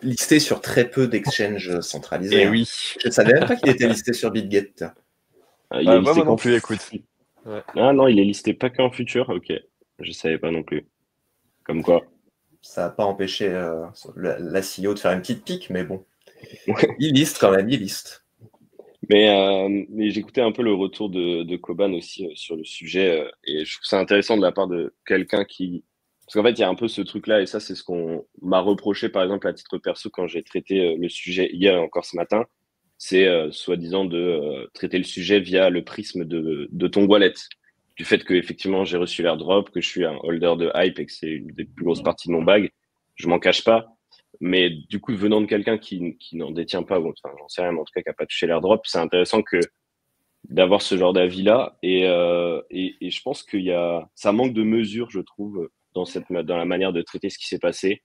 [SPEAKER 2] listé sur très peu d'exchanges centralisés.
[SPEAKER 4] Et oui.
[SPEAKER 2] Je ne savais même pas qu'il était listé sur BitGet.
[SPEAKER 3] Il est listé
[SPEAKER 4] moi non plus, écoute.
[SPEAKER 3] Ouais. Ah non, il est listé pas qu'en futur. Ok, je savais pas non plus. Comme quoi.
[SPEAKER 2] Ça n'a pas empêché la CEO de faire une petite pique, mais bon. Il liste quand même, il liste.
[SPEAKER 3] Mais j'écoutais un peu le retour de Koban aussi sur le sujet et je trouve ça intéressant de la part de quelqu'un qui... Parce qu'en fait, il y a un peu ce truc-là et ça, c'est ce qu'on m'a reproché, par exemple, à titre perso, quand j'ai traité le sujet hier et encore ce matin. C'est soi-disant de traiter le sujet via le prisme de ton wallet. Du fait que effectivement j'ai reçu l'airdrop, que je suis un holder de Hype et que c'est une des plus grosses parties de mon bag, je m'en cache pas. Mais du coup, venant de quelqu'un qui n'en détient pas, bon, enfin, j'en sais rien, mais en tout cas qui n'a pas touché l'airdrop, c'est intéressant d'avoir ce genre d'avis-là. Et je pense ça manque de mesure, je trouve, dans la manière de traiter ce qui s'est passé.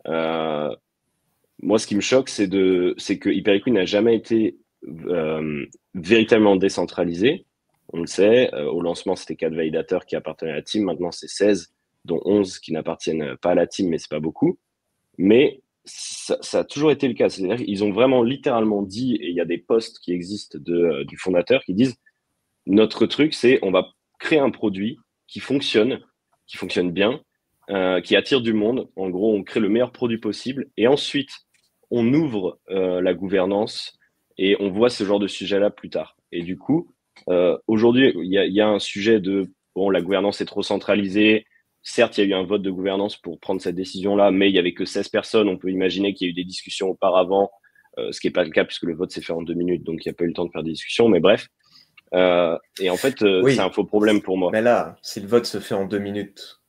[SPEAKER 3] Moi, ce qui me choque, c'est que Hyperliquid n'a jamais été véritablement décentralisé. On le sait, au lancement, c'était 4 validateurs qui appartenaient à la team. Maintenant, c'est 16, dont 11 qui n'appartiennent pas à la team, mais c'est pas beaucoup. Mais ça a toujours été le cas. C'est-à-dire qu'ils ont vraiment littéralement dit, et il y a des posts qui existent du fondateur qui disent, notre truc, c'est on va créer un produit qui fonctionne bien, qui attire du monde. En gros, on crée le meilleur produit possible et ensuite, on ouvre la gouvernance et on voit ce genre de sujet-là plus tard. Et du coup, aujourd'hui, il y a un sujet la gouvernance est trop centralisée. Certes, il y a eu un vote de gouvernance pour prendre cette décision-là, mais il y avait que 16 personnes. On peut imaginer qu'il y a eu des discussions auparavant, ce qui n'est pas le cas puisque le vote s'est fait en 2 minutes, donc il n'y a pas eu le temps de faire des discussions. Mais bref. Et en fait,
[SPEAKER 2] oui,
[SPEAKER 3] c'est un faux problème pour moi.
[SPEAKER 2] Mais là, si le vote se fait en 2 minutes,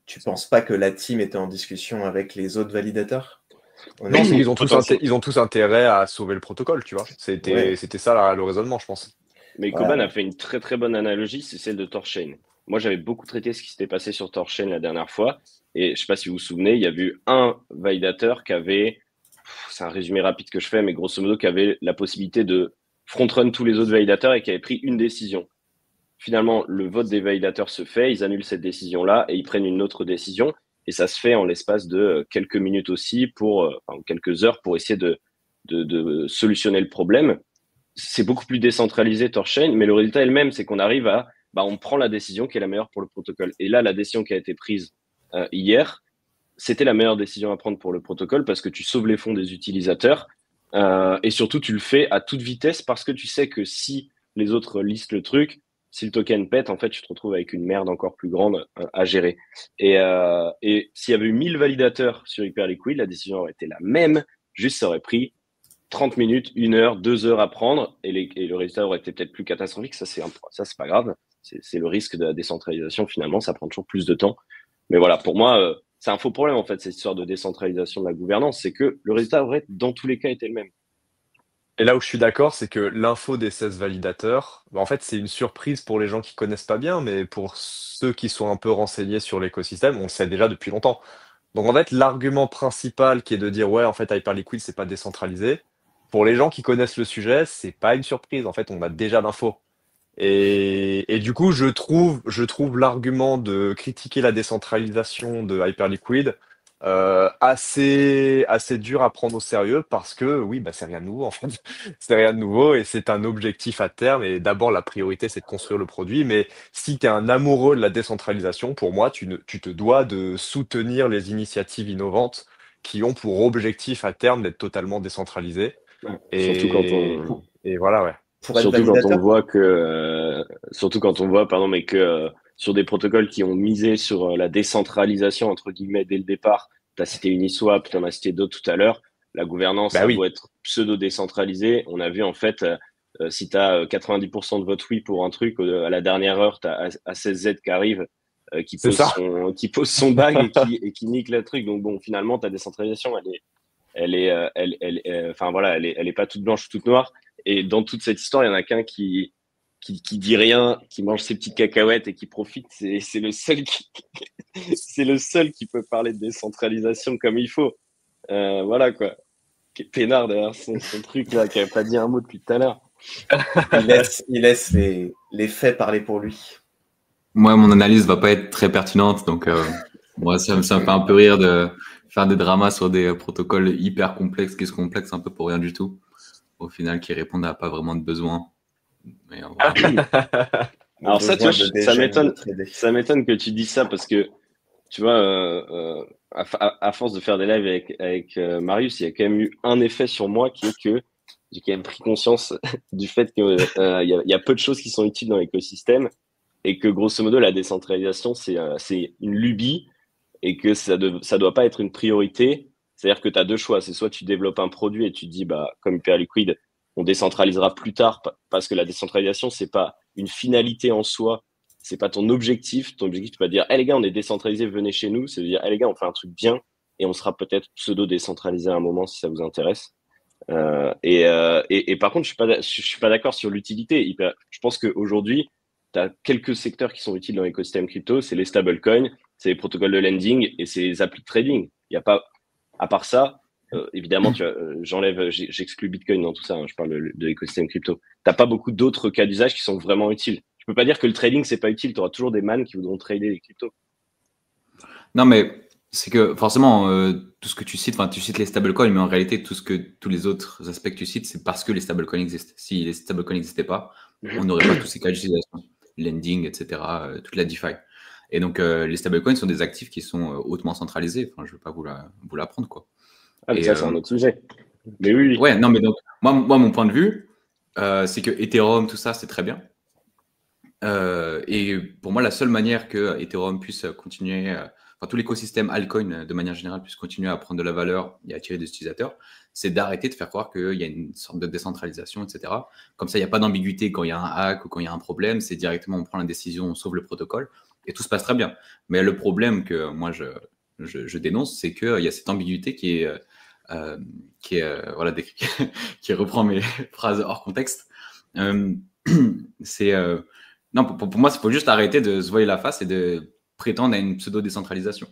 [SPEAKER 2] tu penses pas que la team était en discussion avec les autres validateurs?
[SPEAKER 4] Non, ils ont tous intérêt à sauver le protocole, tu vois. C'était ça le raisonnement, je pense.
[SPEAKER 3] Mais Koban a fait une très très bonne analogie, c'est celle de Torchain. Moi, j'avais beaucoup traité ce qui s'était passé sur Torchain la dernière fois. Et je sais pas si vous vous souvenez, il y a eu un validateur qui avait, c'est un résumé rapide que je fais, mais grosso modo, qui avait la possibilité de front-run tous les autres validateurs et qui avait pris une décision. Finalement, le vote des validateurs se fait, ils annulent cette décision-là et ils prennent une autre décision. Et ça se fait en l'espace de quelques minutes aussi, quelques heures pour essayer de solutionner le problème. C'est beaucoup plus décentralisé, Torchain, mais le résultat est le même, c'est qu'on arrive on prend la décision qui est la meilleure pour le protocole. Et là, la décision qui a été prise hier, c'était la meilleure décision à prendre pour le protocole parce que tu sauves les fonds des utilisateurs et surtout, tu le fais à toute vitesse parce que tu sais que si les autres listent le truc, si le token pète, en fait, tu te retrouves avec une merde encore plus grande à gérer. Et s'il y avait eu 1000 validateurs sur Hyperliquid, la décision aurait été la même, juste ça aurait pris 30 minutes, 1 heure, 2 heures à prendre et le résultat aurait été peut-être plus catastrophique. Ça, c'est pas grave. C'est le risque de la décentralisation, finalement, ça prend toujours plus de temps. Mais voilà, pour moi, c'est un faux problème, en fait, cette histoire de décentralisation de la gouvernance, c'est que le résultat aurait, dans tous les cas, été le même.
[SPEAKER 4] Et là où je suis d'accord, c'est que l'info des 16 validateurs, en fait, c'est une surprise pour les gens qui connaissent pas bien, mais pour ceux qui sont un peu renseignés sur l'écosystème, on le sait déjà depuis longtemps. Donc en fait, l'argument principal qui est de dire ouais, en fait, Hyperliquid, c'est pas décentralisé, pour les gens qui connaissent le sujet, c'est pas une surprise. En fait, on a déjà l'info. Et du coup, je trouve l'argument de critiquer la décentralisation de Hyperliquid assez dur à prendre au sérieux parce que oui, bah, c'est rien de nouveau en fait. C'est rien de nouveau et c'est un objectif à terme. Et d'abord, la priorité, c'est de construire le produit. Mais si tu es un amoureux de la décentralisation, pour moi, tu te dois de soutenir les initiatives innovantes qui ont pour objectif à terme d'être totalement décentralisées.
[SPEAKER 3] Ouais.
[SPEAKER 4] Et voilà, ouais.
[SPEAKER 2] Pour être
[SPEAKER 3] Surtout quand on
[SPEAKER 2] validateur,
[SPEAKER 3] voit surtout quand on voit, pardon, mais que sur des protocoles qui ont misé sur la décentralisation, entre guillemets, dès le départ, tu as cité Uniswap, tu en as cité d'autres tout à l'heure, la gouvernance
[SPEAKER 4] Bah
[SPEAKER 3] a beau
[SPEAKER 4] oui,
[SPEAKER 3] être pseudo-décentralisée, on a vu en fait, si tu as 90% de vote oui pour un truc, à la dernière heure, tu as A16Z qui arrive,
[SPEAKER 4] c'est ça.
[SPEAKER 3] qui pose son bag et qui nique le truc. Donc bon, finalement, ta décentralisation, enfin voilà, elle est pas toute blanche ou toute noire. Et dans toute cette histoire, il y en a qu'un qui dit rien, qui mange ses petites cacahuètes et qui profite. C'est le seul c'est le seul qui peut parler de décentralisation comme il faut. Voilà quoi. Qui est peinard derrière son truc là, qui avait pas dit un mot depuis tout à l'heure.
[SPEAKER 2] il laisse les faits parler pour lui.
[SPEAKER 1] Moi, mon analyse va pas être très pertinente, donc moi, ça me fait un peu rire de faire des dramas sur des protocoles hyper complexes qui se complexent un peu pour rien du tout, au final, qui répondent à pas vraiment de besoin. Mais voilà.
[SPEAKER 3] Alors ça, tu vois,
[SPEAKER 2] trader.
[SPEAKER 3] ça m'étonne que tu dises ça parce que tu vois, à force de faire des lives avec Marius, il y a quand même eu un effet sur moi qui est que j'ai quand même pris conscience du fait qu'il y a peu de choses qui sont utiles dans l'écosystème et que grosso modo la décentralisation c'est une lubie et que ça doit pas être une priorité. C'est-à-dire que tu as deux choix, c'est soit tu développes un produit et tu te dis bah comme Hyperliquid, on décentralisera plus tard parce que la décentralisation c'est pas une finalité en soi, c'est pas ton objectif. Ton objectif, tu vas dire, hey, les gars, on est décentralisé, venez chez nous. C'est de dire, hey, les gars, on fait un truc bien et on sera peut-être pseudo-décentralisé à un moment si ça vous intéresse. Et par contre, je suis pas d'accord sur l'utilité. Je pense qu'aujourd'hui, tu as quelques secteurs qui sont utiles dans l'écosystème crypto. C'est les stablecoins, c'est les protocoles de lending et c'est les applis de trading. Il y a pas, à part ça, évidemment, j'exclus Bitcoin dans tout ça. Hein, je parle de l'écosystème crypto. T'as pas beaucoup d'autres cas d'usage qui sont vraiment utiles. Je peux pas dire que le trading c'est pas utile. Tu auras toujours des man qui voudront trader les cryptos.
[SPEAKER 1] Non, mais c'est que forcément, tout ce que tu cites, enfin, tu cites les stablecoins, mais en réalité, tous les autres aspects que tu cites, c'est parce que les stablecoins existent. Si les stablecoins n'existaient pas, on n'aurait pas tous ces cas d'utilisation, lending, etc., toute la DeFi. Et donc, les stablecoins sont des actifs qui sont hautement centralisés. Enfin, je ne veux pas vous l'apprendre, quoi.
[SPEAKER 3] Ah, mais ça, c'est un autre sujet. Mais oui.
[SPEAKER 1] Ouais, non, mais donc, moi mon point de vue, c'est que Ethereum, tout ça, c'est très bien. Et pour moi, la seule manière que Ethereum puisse continuer, enfin tout l'écosystème altcoin de manière générale puisse continuer à prendre de la valeur et à attirer des utilisateurs, c'est d'arrêter de faire croire qu'il y a une sorte de décentralisation, etc. Comme ça, il n'y a pas d'ambiguïté quand il y a un hack ou quand il y a un problème. C'est directement, on prend la décision, on sauve le protocole et tout se passe très bien. Mais le problème que moi, je dénonce, c'est qu'il y a cette ambiguïté qui voilà, qui reprend mes phrases hors contexte. Non, pour moi, il faut juste arrêter de se voiler la face et de prétendre à une pseudo-décentralisation.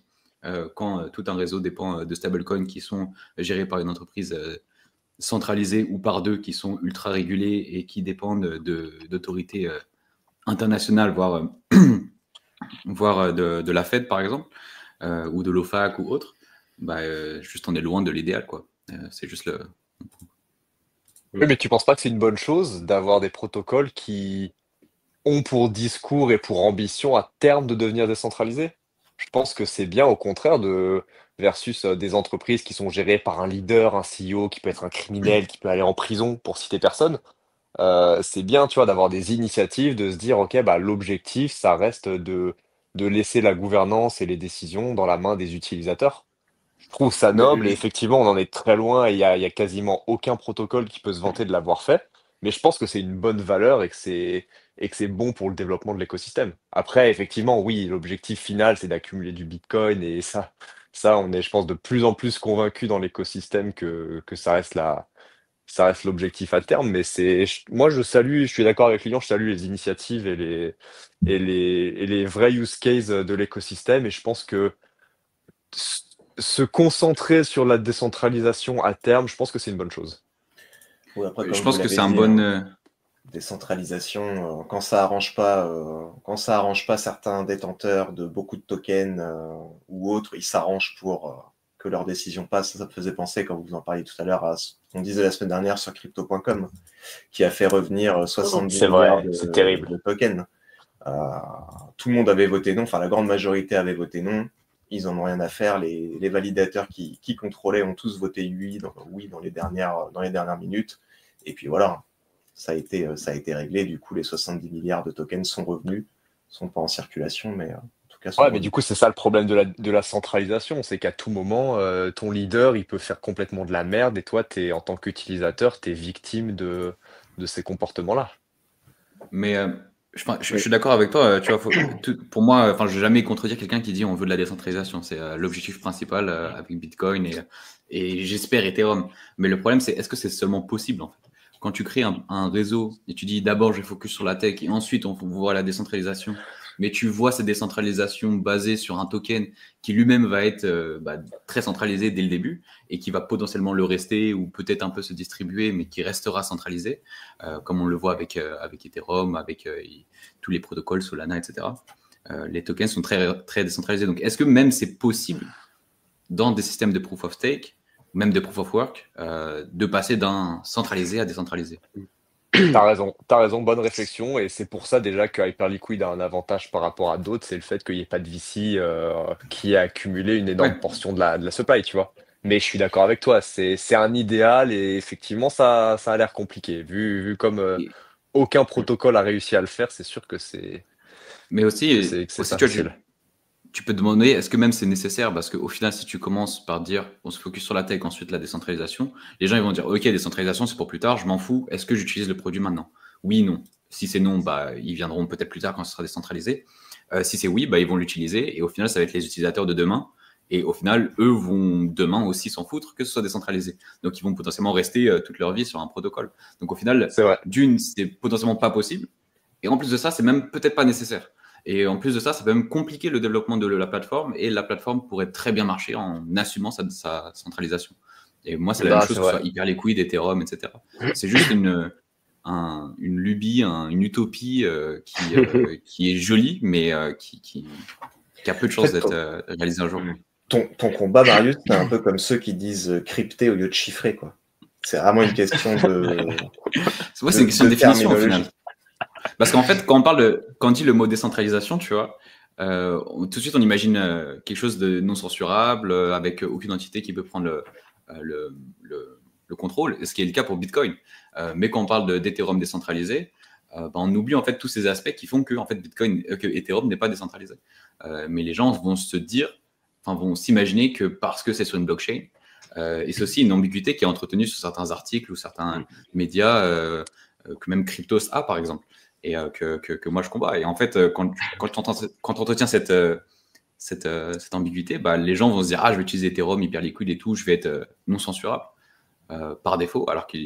[SPEAKER 1] Quand tout un réseau dépend de stablecoins qui sont gérés par une entreprise centralisée ou par deux qui sont ultra régulés et qui dépendent d'autorités internationales, voire de la Fed, par exemple, ou de l'OFAC ou autre, juste on est loin de l'idéal, quoi. C'est juste le...
[SPEAKER 4] Oui, mais tu penses pas que c'est une bonne chose d'avoir des protocoles qui ont pour discours et pour ambition à terme de devenir décentralisés? Je pense que c'est bien au contraire versus des entreprises qui sont gérées par un leader, un CEO qui peut être un criminel, qui peut aller en prison pour citer personne. C'est bien, tu vois, d'avoir des initiatives, de se dire, OK, bah, l'objectif, ça reste de laisser la gouvernance et les décisions dans la main des utilisateurs. Je trouve ça noble et effectivement, on en est très loin et il y a quasiment aucun protocole qui peut se vanter de l'avoir fait. Mais je pense que c'est une bonne valeur et que c'est bon pour le développement de l'écosystème. Après, effectivement, oui, l'objectif final, c'est d'accumuler du Bitcoin et ça, on est, je pense, de plus en plus convaincu dans l'écosystème que ça reste l'objectif à terme. Mais moi, je suis d'accord avec Lilian, je salue les initiatives et les vrais use cases de l'écosystème et je pense que se concentrer sur la décentralisation à terme, je pense que c'est une bonne chose.
[SPEAKER 2] Oui, après,
[SPEAKER 1] Je
[SPEAKER 2] comme
[SPEAKER 1] pense
[SPEAKER 2] vous
[SPEAKER 1] que
[SPEAKER 2] l'avez
[SPEAKER 1] c'est un
[SPEAKER 2] dit,
[SPEAKER 1] bon...
[SPEAKER 2] Décentralisation, quand ça arrange pas certains détenteurs de beaucoup de tokens ou autres, ils s'arrangent pour que leurs décisions passent. Ça me faisait penser, quand vous en parliez tout à l'heure, à ce qu'on disait la semaine dernière sur crypto.com, qui a fait revenir 70 milliards de tokens. Tout le monde avait voté non, enfin la grande majorité avait voté non. Ils en ont rien à faire. Les validateurs qui contrôlaient ont tous voté oui dans les dernières minutes. Et puis voilà. Ça a été réglé. Du coup, les 70 milliards de tokens sont revenus, sont pas en circulation, mais en tout cas.
[SPEAKER 4] Ouais, mais du coup, c'est ça le problème de la centralisation, c'est qu'à tout moment, ton leader, il peut faire complètement de la merde, et toi, en tant qu'utilisateur, tu es victime de ces comportements-là.
[SPEAKER 1] Mais je suis d'accord avec toi. Tu vois, pour moi, je vais jamais contredire quelqu'un qui dit on veut de la décentralisation. C'est l'objectif principal avec Bitcoin et j'espère Ethereum. Mais le problème, c'est est-ce que c'est seulement possible en fait? Quand tu crées un réseau et tu dis d'abord je vais focus sur la tech et ensuite on voit la décentralisation, mais tu vois cette décentralisation basée sur un token qui lui-même va être très centralisé dès le début et qui va potentiellement le rester ou peut-être un peu se distribuer, mais qui restera centralisé, comme on le voit avec Ethereum, avec tous les protocoles Solana, etc. Les tokens sont très, très décentralisés. Donc, est-ce que même c'est possible dans des systèmes de proof of stake, même de proof of work, de passer d'un centralisé à décentralisé?
[SPEAKER 4] T'as raison, bonne réflexion, et c'est pour ça déjà que Hyperliquid a un avantage par rapport à d'autres, c'est le fait qu'il n'y ait pas de VC qui a accumulé une énorme portion de la supply, tu vois. Mais je suis d'accord avec toi, c'est un idéal, et effectivement ça a l'air compliqué. Vu comme aucun protocole a réussi à le faire, c'est sûr que c'est
[SPEAKER 1] Mais aussi,
[SPEAKER 4] facile.
[SPEAKER 1] Tu peux te demander, est-ce que même c'est nécessaire? Parce qu'au final, si tu commences par dire, on se focus sur la tech, ensuite la décentralisation, les gens ils vont dire, ok, décentralisation, c'est pour plus tard, je m'en fous, est-ce que j'utilise le produit maintenant? Oui, non. Si c'est non, ils viendront peut-être plus tard quand ce sera décentralisé. Si c'est oui, ils vont l'utiliser, et au final, ça va être les utilisateurs de demain. Et au final, eux vont demain aussi s'en foutre que ce soit décentralisé. Donc, ils vont potentiellement rester toute leur vie sur un protocole. Donc, au final, d'une, c'est potentiellement pas possible. Et en plus de ça, c'est même peut-être pas nécessaire. Et en plus de ça, ça peut même compliquer le développement de la plateforme et la plateforme pourrait très bien marcher en assumant sa centralisation. Et moi, c'est la même chose que ce soit Hyperliquid, Ethereum, etc. C'est juste une lubie, une utopie qui est jolie, mais qui a peu de chances d'être réalisée un jour.
[SPEAKER 2] Ton combat, Marius, c'est un peu comme ceux qui disent crypter au lieu de chiffrer, quoi. C'est vraiment une question de.
[SPEAKER 1] C'est une question de définition au final. Parce qu'en fait, quand on dit le mot décentralisation, tu vois, tout de suite on imagine quelque chose de non censurable, avec aucune entité qui peut prendre le contrôle, ce qui est le cas pour Bitcoin. Mais quand on parle d'Ethereum décentralisé, on oublie en fait tous ces aspects qui font que en fait que Ethereum n'est pas décentralisé. Mais les gens vont vont s'imaginer que parce que c'est sur une blockchain, et c'est aussi une ambiguïté qui est entretenue sur certains articles ou certains médias, que même Cryptos a par exemple. Et que moi je combats. Et en fait, quand tu entretiens cette ambiguïté, les gens vont se dire, je vais utiliser Ethereum, Hyperliquid et tout, je vais être non censurable par défaut, alors que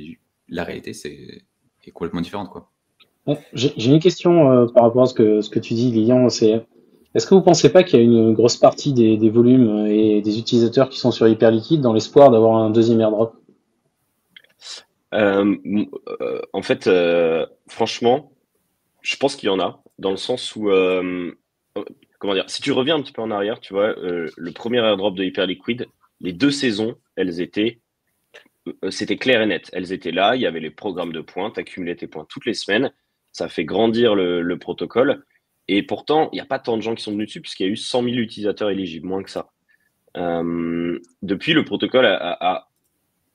[SPEAKER 1] la réalité est complètement différente, quoi.
[SPEAKER 5] Bon, j'ai une question par rapport à ce que tu dis, Lilian. Est-ce que vous pensez pas qu'il y a une grosse partie des volumes et des utilisateurs qui sont sur Hyperliquid dans l'espoir d'avoir un deuxième airdrop?
[SPEAKER 3] En fait, franchement, je pense qu'il y en a, dans le sens où, comment dire, si tu reviens un petit peu en arrière, tu vois, le premier airdrop de Hyperliquid, les 2 saisons, c'était clair et net. Elles étaient là, il y avait les programmes de points, tu accumulais tes points toutes les semaines, ça fait grandir le protocole, et pourtant, il n'y a pas tant de gens qui sont venus dessus, puisqu'il y a eu 100 000 utilisateurs éligibles, moins que ça. Depuis, le protocole a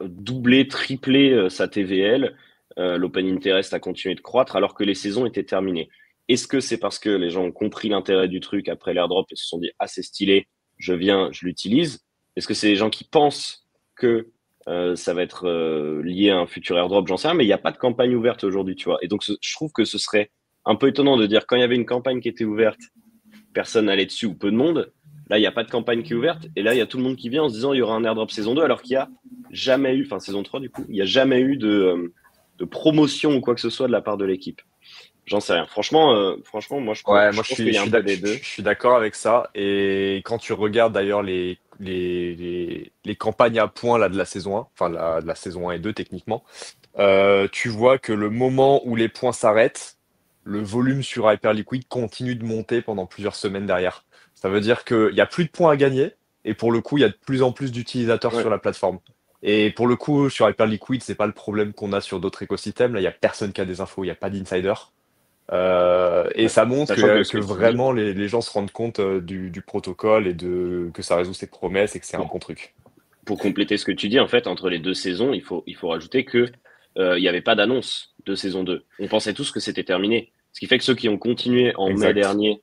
[SPEAKER 3] doublé, triplé sa TVL, l'open interest a continué de croître alors que les saisons étaient terminées. Est-ce que c'est parce que les gens ont compris l'intérêt du truc après l'airdrop et se sont dit « Ah, c'est stylé, je viens, je l'utilise » Est-ce que c'est les gens qui pensent que ça va être lié à un futur airdrop? J'en sais rien, mais il n'y a pas de campagne ouverte aujourd'hui, tu vois. Et donc, je trouve que ce serait un peu étonnant de dire quand il y avait une campagne qui était ouverte, personne n'allait dessus ou peu de monde. Là, il n'y a pas de campagne qui est ouverte. Et là, il y a tout le monde qui vient en se disant il y aura un airdrop saison 2, alors qu'il n'y a jamais eu, enfin saison 3 du coup, il n'y a jamais eu de promotion ou quoi que ce soit de la part de l'équipe. J'en sais rien. Franchement, moi,
[SPEAKER 4] Ouais,
[SPEAKER 3] je
[SPEAKER 4] moi
[SPEAKER 3] pense qu'il y a un peu des
[SPEAKER 4] je
[SPEAKER 3] deux.
[SPEAKER 4] suis d'accord avec ça. Et quand tu regardes d'ailleurs les campagnes à points là, de la saison 1, enfin de la saison 1 et 2 techniquement, tu vois que le moment où les points s'arrêtent, le volume sur Hyperliquid continue de monter pendant plusieurs semaines derrière. Ça veut dire qu'il n'y a plus de points à gagner et pour le coup, il y a de plus en plus d'utilisateurs
[SPEAKER 3] Ouais.
[SPEAKER 4] sur la plateforme. Et pour le coup, sur Hyperliquid, c'est pas le problème qu'on a sur d'autres écosystèmes. Là, il n'y a personne qui a des infos, il n'y a pas d'insider. Et
[SPEAKER 3] Ouais.
[SPEAKER 4] ça montre
[SPEAKER 3] Sachant que ce
[SPEAKER 4] que
[SPEAKER 3] que tu dis,
[SPEAKER 4] vraiment les gens se rendent compte du protocole et que ça résout ses promesses et que c'est un
[SPEAKER 3] pour,
[SPEAKER 4] bon truc.
[SPEAKER 3] pour compléter ce que tu dis, en fait, entre les deux saisons, il faut rajouter que il n'y avait pas d'annonce de saison 2. On pensait tous que c'était terminé. Ce qui fait que ceux qui ont continué en mai
[SPEAKER 4] Exact.
[SPEAKER 3] dernier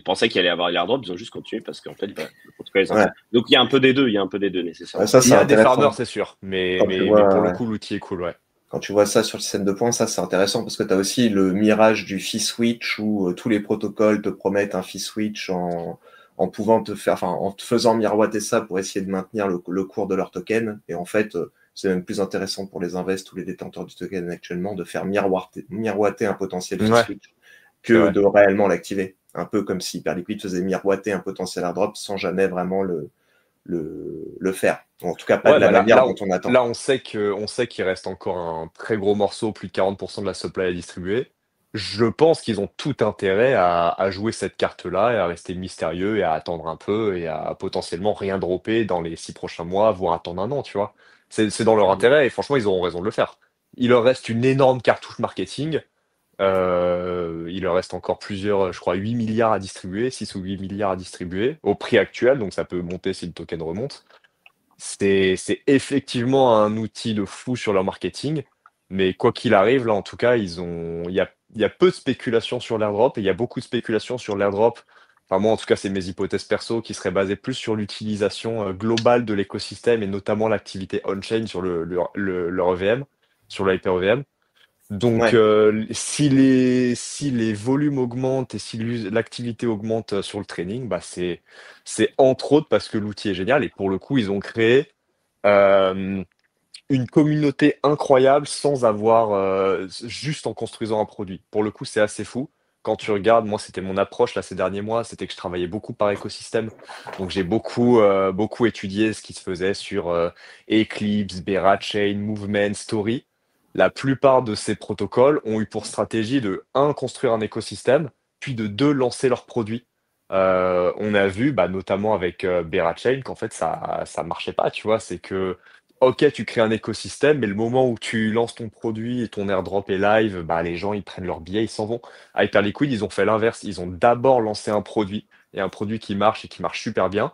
[SPEAKER 3] pensaient qu'il allait y avoir l'airdrop, ils ont juste continué parce qu'en fait, bah, le protocole les
[SPEAKER 2] Ouais.
[SPEAKER 3] intéresse. Donc il y a un peu des deux, il y a un peu des deux
[SPEAKER 2] Ouais,
[SPEAKER 3] nécessairement.
[SPEAKER 2] ça,
[SPEAKER 4] Il
[SPEAKER 2] c'est
[SPEAKER 4] y a des
[SPEAKER 2] intéressant.
[SPEAKER 4] farmers, c'est sûr,
[SPEAKER 2] Quand tu
[SPEAKER 4] mais
[SPEAKER 2] vois,
[SPEAKER 4] pour le
[SPEAKER 2] ouais.
[SPEAKER 4] coup, l'outil est cool, ouais.
[SPEAKER 2] Quand tu vois ça sur le système de points, ça c'est intéressant parce que tu as aussi le mirage du fee switch où tous les protocoles te promettent un fee switch en pouvant te faire, enfin, en te faisant miroiter ça pour essayer de maintenir le cours de leur token. Et en fait, c'est même plus intéressant pour les invests ou les détenteurs du token actuellement de faire miroiter un potentiel fee
[SPEAKER 4] Ouais,
[SPEAKER 2] switch
[SPEAKER 4] c'est
[SPEAKER 2] que
[SPEAKER 4] vrai.
[SPEAKER 2] de réellement l'activer. Un peu comme si Hyperliquid faisait miroiter un potentiel airdrop sans jamais vraiment le faire. En tout cas, pas
[SPEAKER 4] Ouais,
[SPEAKER 2] de la
[SPEAKER 4] bah
[SPEAKER 2] manière dont on attend.
[SPEAKER 4] là, on sait qu'il reste encore un très gros morceau, plus de 40% de la supply à distribuer. Je pense qu'ils ont tout intérêt à jouer cette carte-là et à rester mystérieux et à attendre un peu et à potentiellement rien dropper dans les 6 prochains mois, voire attendre un an, tu vois. C'est dans leur intérêt et franchement, ils auront raison de le faire. Il leur reste une énorme cartouche marketing. Il leur reste encore plusieurs, je crois, 8 milliards à distribuer, 6 ou 8 milliards à distribuer au prix actuel, donc ça peut monter si le token remonte. C'est effectivement un outil de fou sur leur marketing, mais quoi qu'il arrive, là, en tout cas, il y a peu de spéculation sur l'airdrop et il y a beaucoup de spéculation sur l'airdrop. Enfin, moi, en tout cas, c'est mes hypothèses perso qui seraient basées plus sur l'utilisation globale de l'écosystème et notamment l'activité on-chain sur leur EVM, sur le Hyper EVM. Donc,
[SPEAKER 2] Ouais.
[SPEAKER 4] si les volumes augmentent et si l'activité augmente sur le trading, bah c'est entre autres parce que l'outil est génial et pour le coup, ils ont créé euh, une communauté incroyable sans avoir juste en construisant un produit. Pour le coup, c'est assez fou. Quand tu regardes, moi, c'était mon approche là ces derniers mois, c'était que je travaillais beaucoup par écosystème. Donc, j'ai beaucoup étudié ce qui se faisait sur Eclipse, Berachain, Movement, Story. La plupart de ces protocoles ont eu pour stratégie de, un, construire un écosystème, puis de deux, lancer leurs produits. On a vu, bah, notamment avec Berachain, qu'en fait, ça marchait pas, tu vois. C'est que ok, tu crées un écosystème, mais le moment où tu lances ton produit et ton airdrop est live, bah, les gens, ils prennent leur billet, ils s'en vont. À Hyperliquid, ils ont fait l'inverse. Ils ont d'abord lancé un produit, et un produit qui marche et qui marche super bien.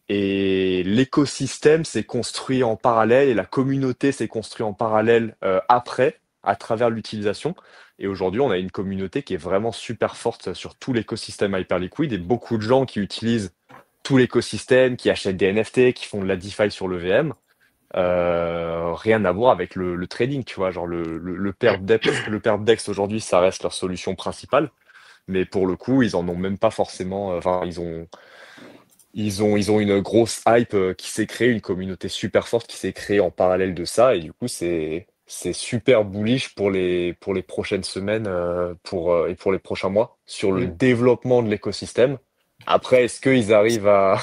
[SPEAKER 4] Et l'écosystème s'est construit en parallèle, et la communauté s'est construite en parallèle après, à travers l'utilisation. Et aujourd'hui, on a une communauté qui est vraiment super forte sur tout l'écosystème Hyperliquid, et beaucoup de gens qui utilisent tout l'écosystème, qui achètent des NFT, qui font de la DeFi sur le VM. Rien à voir avec le trading, tu vois. Genre le pair depth aujourd'hui, ça reste leur solution principale. Mais pour le coup, ils en ont même pas forcément. Enfin, ils ont une grosse hype qui s'est créée, une communauté super forte qui s'est créée en parallèle de ça. Et du coup, c'est super bullish pour les prochaines semaines et pour les prochains mois sur le
[SPEAKER 2] Mm.
[SPEAKER 4] développement de l'écosystème. Après, est-ce qu'ils arrivent à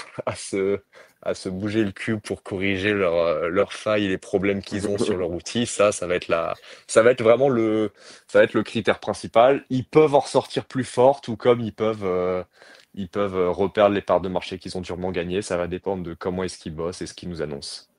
[SPEAKER 4] à se bouger le cul pour corriger leurs failles et les problèmes qu'ils ont sur leur outil? Ça va être ça va être vraiment ça va être le critère principal. Ils peuvent en ressortir plus fort, tout comme ils peuvent reperdre les parts de marché qu'ils ont durement gagnées. Ça va dépendre de comment est-ce qu'ils bossent et ce qu'ils nous annoncent.